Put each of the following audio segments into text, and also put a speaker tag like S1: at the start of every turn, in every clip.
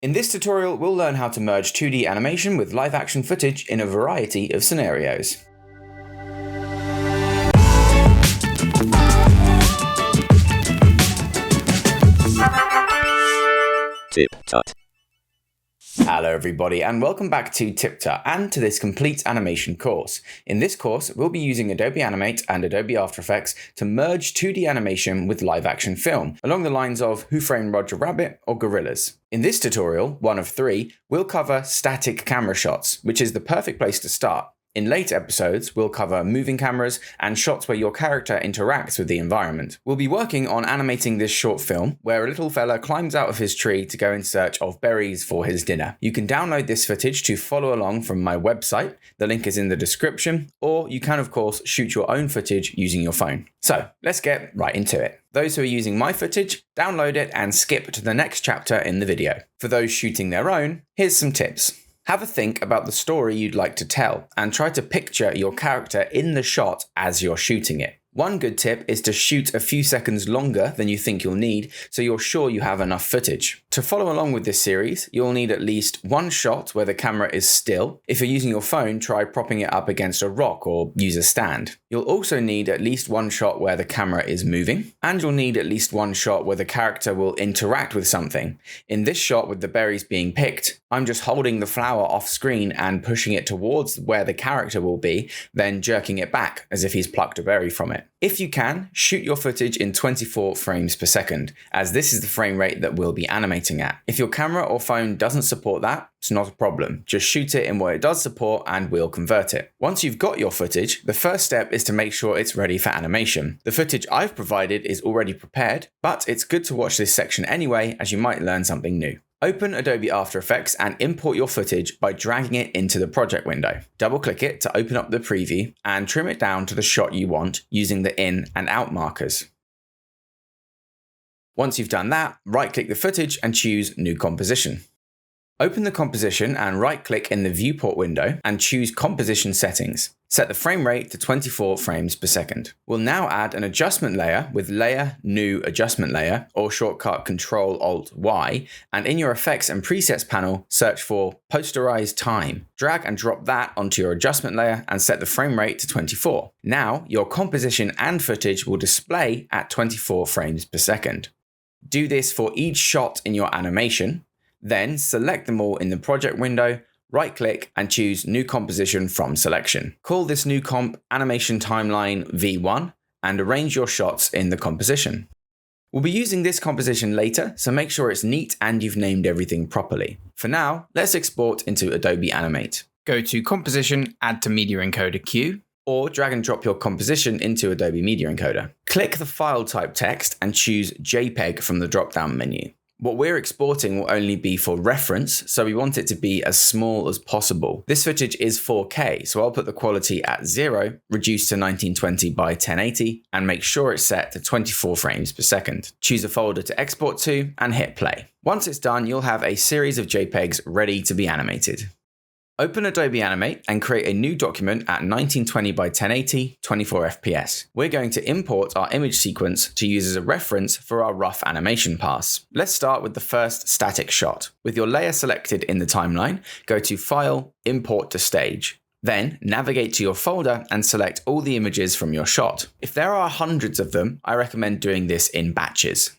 S1: In this tutorial, we'll learn how to merge 2D animation with live action footage in a variety of scenarios.
S2: TipTut.
S1: Hello everybody and welcome back to TipTut and to this complete animation course. In this course, we'll be using Adobe Animate and Adobe After Effects to merge 2D animation with live action film, along the lines of Who Framed Roger Rabbit or Gorillaz. In this tutorial, one of 3, we'll cover static camera shots, which is the perfect place to start. In later episodes, we'll cover moving cameras and shots where your character interacts with the environment. We'll be working on animating this short film where a little fella climbs out of his tree to go in search of berries for his dinner. You can download this footage to follow along from my website. The link is in the description, or you can of course shoot your own footage using your phone. So let's get right into it. Those who are using my footage, download it and skip to the next chapter in the video. For those shooting their own, here's some tips. Have a think about the story you'd like to tell and try to picture your character in the shot as you're shooting it. One good tip is to shoot a few seconds longer than you think you'll need so you're sure you have enough footage. To follow along with this series, you'll need at least one shot where the camera is still. If you're using your phone, try propping it up against a rock or use a stand. You'll also need at least one shot where the camera is moving, and you'll need at least one shot where the character will interact with something. In this shot with the berries being picked, I'm just holding the flower off screen and pushing it towards where the character will be, then jerking it back as if he's plucked a berry from it. If you can, shoot your footage in 24 frames per second, as this is the frame rate that we'll be animating at. If your camera or phone doesn't support that, it's not a problem. Just shoot it in what it does support and we'll convert it. Once you've got your footage, the first step is to make sure it's ready for animation. The footage I've provided is already prepared, but it's good to watch this section anyway, as you might learn something new. Open Adobe After Effects and import your footage by dragging it into the project window. Double-click it to open up the preview and trim it down to the shot you want using the in and out markers. Once you've done that, right-click the footage and choose New Composition. Open the composition and right-click in the viewport window and choose Composition Settings. Set the frame rate to 24 frames per second. We'll now add an adjustment layer with Layer, New Adjustment Layer, or shortcut Ctrl-Alt-Y, and in your Effects and Presets panel, search for Posterize Time. Drag and drop that onto your adjustment layer and set the frame rate to 24. Now, your composition and footage will display at 24 frames per second. Do this for each shot in your animation. Then select them all in the project window, right-click and choose New Composition from Selection. Call this new comp Animation Timeline V1 and arrange your shots in the composition. We'll be using this composition later, so make sure it's neat and you've named everything properly. For now, let's export into Adobe Animate. Go to Composition, Add to Media Encoder Queue, or drag and drop your composition into Adobe Media Encoder. Click the file type text and choose JPEG from the drop-down menu. What we're exporting will only be for reference, so we want it to be as small as possible. This footage is 4K, so I'll put the quality at 0, reduce to 1920 by 1080, and make sure it's set to 24 frames per second. Choose a folder to export to, and hit play. Once it's done, you'll have a series of JPEGs ready to be animated. Open Adobe Animate and create a new document at 1920 by 1080, 24 FPS. We're going to import our image sequence to use as a reference for our rough animation pass. Let's start with the first static shot. With your layer selected in the timeline, go to File, Import to Stage. Then navigate to your folder and select all the images from your shot. If there are hundreds of them, I recommend doing this in batches.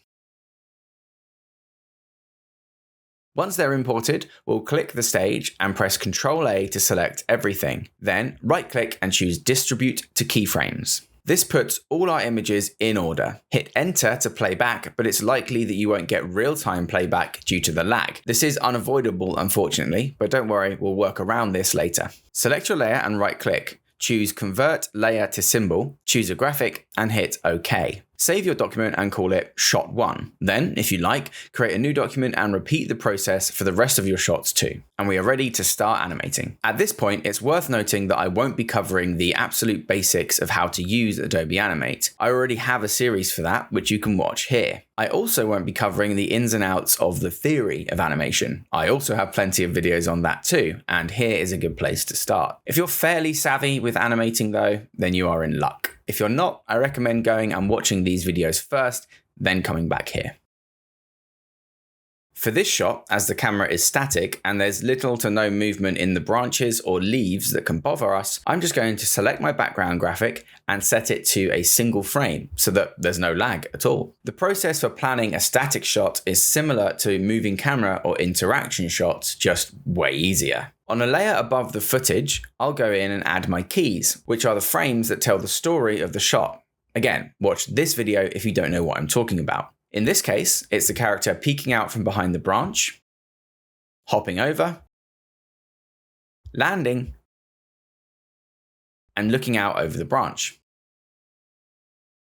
S1: Once they're imported, we'll click the stage and press Ctrl-A to select everything. Then right-click and choose Distribute to Keyframes. This puts all our images in order. Hit Enter to play back, but it's likely that you won't get real-time playback due to the lag. This is unavoidable, unfortunately, but don't worry, we'll work around this later. Select your layer and right-click. Choose Convert Layer to Symbol, choose a graphic, and hit OK. Save your document and call it Shot 1. Then, if you like, create a new document and repeat the process for the rest of your shots too. And we are ready to start animating. At this point, it's worth noting that I won't be covering the absolute basics of how to use Adobe Animate. I already have a series for that, which you can watch here. I also won't be covering the ins and outs of the theory of animation. I also have plenty of videos on that too, and here is a good place to start. If you're fairly savvy with animating though, then you are in luck. If you're not, I recommend going and watching these videos first, then coming back here. For this shot, as the camera is static and there's little to no movement in the branches or leaves that can bother us, I'm just going to select my background graphic and set it to a single frame so that there's no lag at all. The process for planning a static shot is similar to moving camera or interaction shots, just way easier. On a layer above the footage, I'll go in and add my keys, which are the frames that tell the story of the shot. Again, watch this video if you don't know what I'm talking about. In this case, it's the character peeking out from behind the branch, hopping over, landing, and looking out over the branch.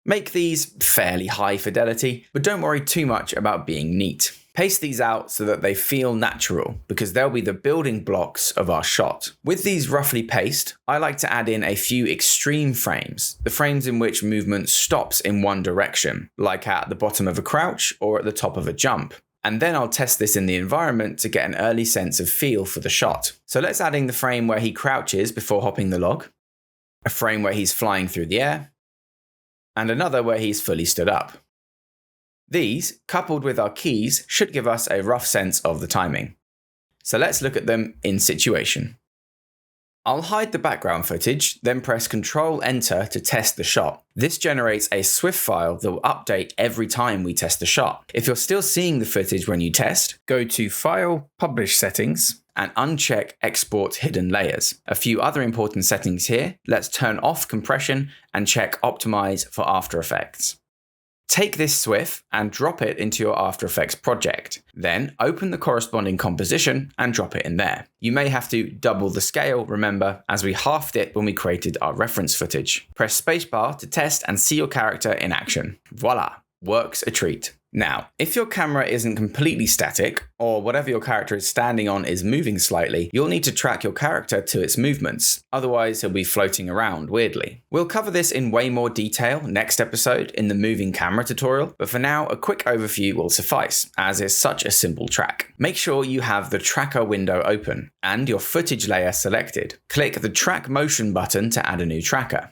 S1: Make these fairly high fidelity, but don't worry too much about being neat. Paste these out so that they feel natural, because they'll be the building blocks of our shot. With these roughly paced, I like to add in a few extreme frames, the frames in which movement stops in one direction, like at the bottom of a crouch or at the top of a jump. And then I'll test this in the environment to get an early sense of feel for the shot. So let's add in the frame where he crouches before hopping the log, a frame where he's flying through the air, and another where he's fully stood up. These, coupled with our keys, should give us a rough sense of the timing. So let's look at them in situation. I'll hide the background footage, then press Ctrl-Enter to test the shot. This generates a Swift file that will update every time we test the shot. If you're still seeing the footage when you test, go to File, Publish Settings, and uncheck Export Hidden Layers. A few other important settings here. Let's turn off compression and check Optimize for After Effects. Take this SWIF and drop it into your After Effects project. Then open the corresponding composition and drop it in there. You may have to double the scale, remember, as we halved it when we created our reference footage. Press spacebar to test and see your character in action. Voila, works a treat. Now, if your camera isn't completely static, or whatever your character is standing on is moving slightly, you'll need to track your character to its movements, otherwise he'll be floating around weirdly. We'll cover this in way more detail next episode in the moving camera tutorial, but for now a quick overview will suffice, as it's such a simple track. Make sure you have the tracker window open, and your footage layer selected. Click the track motion button to add a new tracker.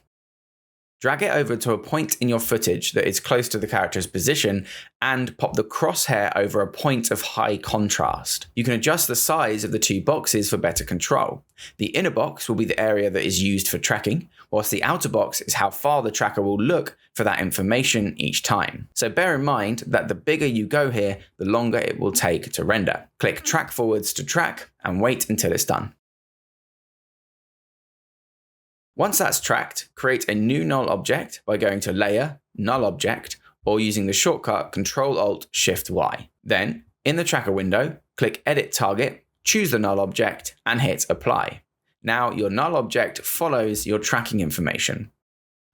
S1: Drag it over to a point in your footage that is close to the character's position and pop the crosshair over a point of high contrast. You can adjust the size of the two boxes for better control. The inner box will be the area that is used for tracking, whilst the outer box is how far the tracker will look for that information each time. So bear in mind that the bigger you go here, the longer it will take to render. Click Track Forwards to track and wait until it's done. Once that's tracked, create a new null object by going to Layer, Null Object, or using the shortcut Ctrl-Alt-Shift-Y. Then, in the tracker window, click Edit Target, choose the null object, and hit Apply. Now your null object follows your tracking information.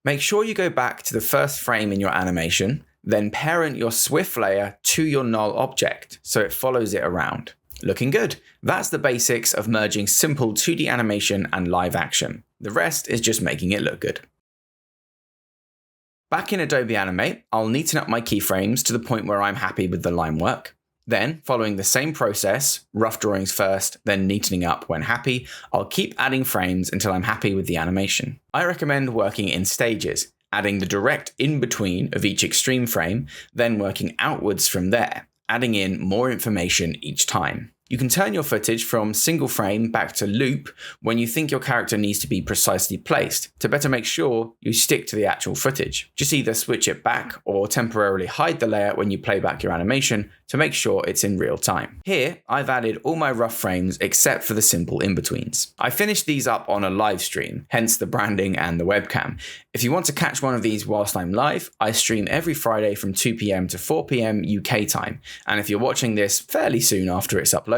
S1: Make sure you go back to the first frame in your animation, then parent your Swift layer to your null object so it follows it around. Looking good. That's the basics of merging simple 2D animation and live action. The rest is just making it look good. Back in Adobe Animate, I'll neaten up my keyframes to the point where I'm happy with the line work. Then, following the same process, rough drawings first, then neatening up when happy, I'll keep adding frames until I'm happy with the animation. I recommend working in stages, adding the direct in-between of each extreme frame, then working outwards from there, adding in more information each time. You can turn your footage from single frame back to loop when you think your character needs to be precisely placed to better make sure you stick to the actual footage. Just either switch it back or temporarily hide the layer when you play back your animation to make sure it's in real time. Here, I've added all my rough frames except for the simple in-betweens. I finished these up on a live stream, hence the branding and the webcam. If you want to catch one of these whilst I'm live, I stream every Friday from 2 PM to 4 PM UK time. And if you're watching this fairly soon after it's uploaded,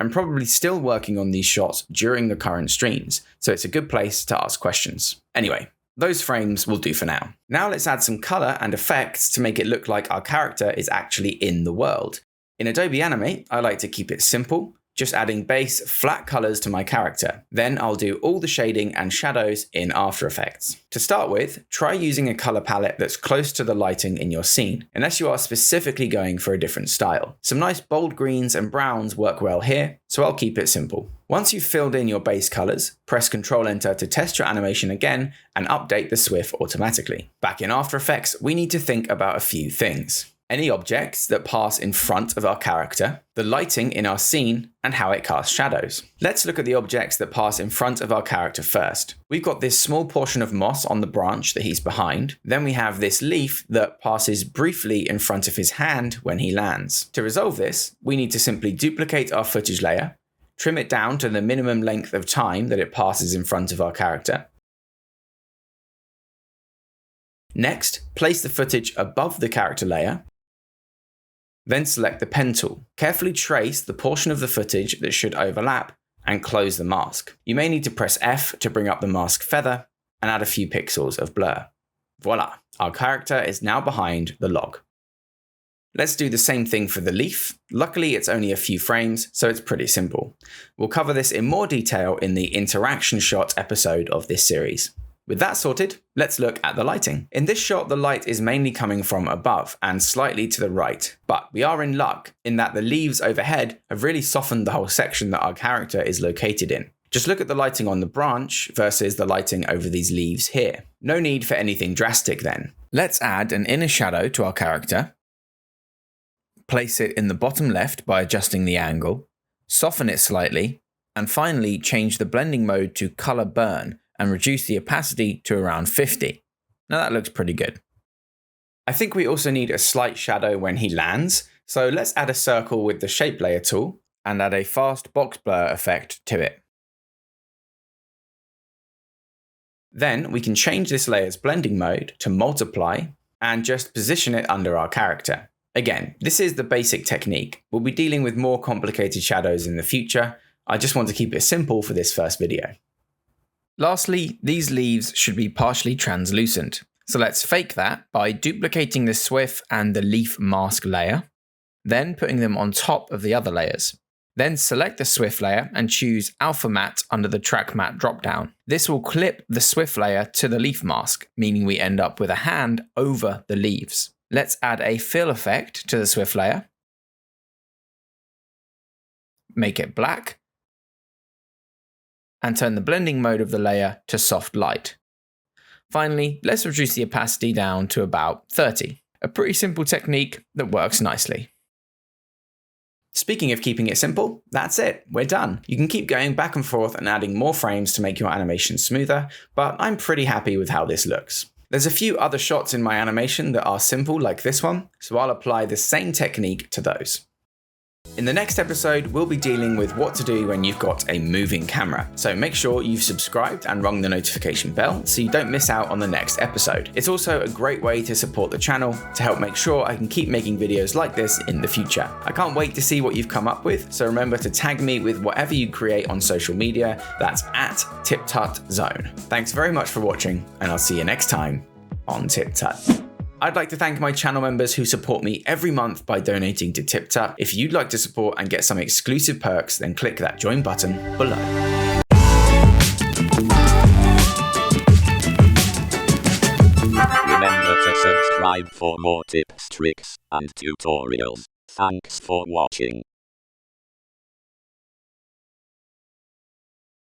S1: I'm probably still working on these shots during the current streams, so it's a good place to ask questions. Anyway, those frames will do for now. Now let's add some color and effects to make it look like our character is actually in the world. In Adobe Animate, I like to keep it simple, just adding base flat colors to my character. Then I'll do all the shading and shadows in After Effects. To start with, try using a color palette that's close to the lighting in your scene, unless you are specifically going for a different style. Some nice bold greens and browns work well here, so I'll keep it simple. Once you've filled in your base colors, press Ctrl-Enter to test your animation again and update the SWIF automatically. Back in After Effects, we need to think about a few things. any objects that pass in front of our character, the lighting in our scene, and how it casts shadows. Let's look at the objects that pass in front of our character first. We've got this small portion of moss on the branch that he's behind. Then we have this leaf that passes briefly in front of his hand when he lands. To resolve this, we need to simply duplicate our footage layer, trim it down to the minimum length of time that it passes in front of our character. Next, place the footage above the character layer. Then select the pen tool. Carefully trace the portion of the footage that should overlap and close the mask. You may need to press F to bring up the mask feather and add a few pixels of blur. Voila, our character is now behind the log. Let's do the same thing for the leaf. Luckily, it's only a few frames, so it's pretty simple. We'll cover this in more detail in the interaction shot episode of this series. With that sorted, let's look at the lighting. In this shot, the light is mainly coming from above and slightly to the right, but we are in luck in that the leaves overhead have really softened the whole section that our character is located in. Just look at the lighting on the branch versus the lighting over these leaves here. No need for anything drastic then. Let's add an inner shadow to our character, place it in the bottom left by adjusting the angle, soften it slightly, and finally change the blending mode to color burn and reduce the opacity to around 50. Now that looks pretty good. I think we also need a slight shadow when he lands, so let's add a circle with the shape layer tool and add a fast box blur effect to it. Then we can change this layer's blending mode to multiply and just position it under our character. Again, this is the basic technique. We'll be dealing with more complicated shadows in the future. I just want to keep it simple for this first video. Lastly, these leaves should be partially translucent. So let's fake that by duplicating the swift and the leaf mask layer, then putting them on top of the other layers. Then select the swift layer and choose Alpha Matte under the Track Matte dropdown. This will clip the swift layer to the leaf mask, meaning we end up with a hand over the leaves. Let's add a fill effect to the swift layer. Make it black. And turn the blending mode of the layer to soft light. Finally, let's reduce the opacity down to about 30. A pretty simple technique that works nicely. Speaking of keeping it simple, that's it, we're done. You can keep going back and forth and adding more frames to make your animation smoother, but I'm pretty happy with how this looks. There's a few other shots in my animation that are simple like this one, so I'll apply the same technique to those. In the next episode, we'll be dealing with what to do when you've got a moving camera. So make sure you've subscribed and rung the notification bell so you don't miss out on the next episode. It's also a great way to support the channel to help make sure I can keep making videos like this in the future. I can't wait to see what you've come up with, so remember to tag me with whatever you create on social media. That's at TipTutZone. Thanks very much for watching, and I'll see you next time on TipTut. I'd like to thank my channel members who support me every month by donating to TipTut. If you'd like to support and get some exclusive perks, then click that join button below.
S2: Remember to subscribe for more tips, tricks, and tutorials. Thanks for watching.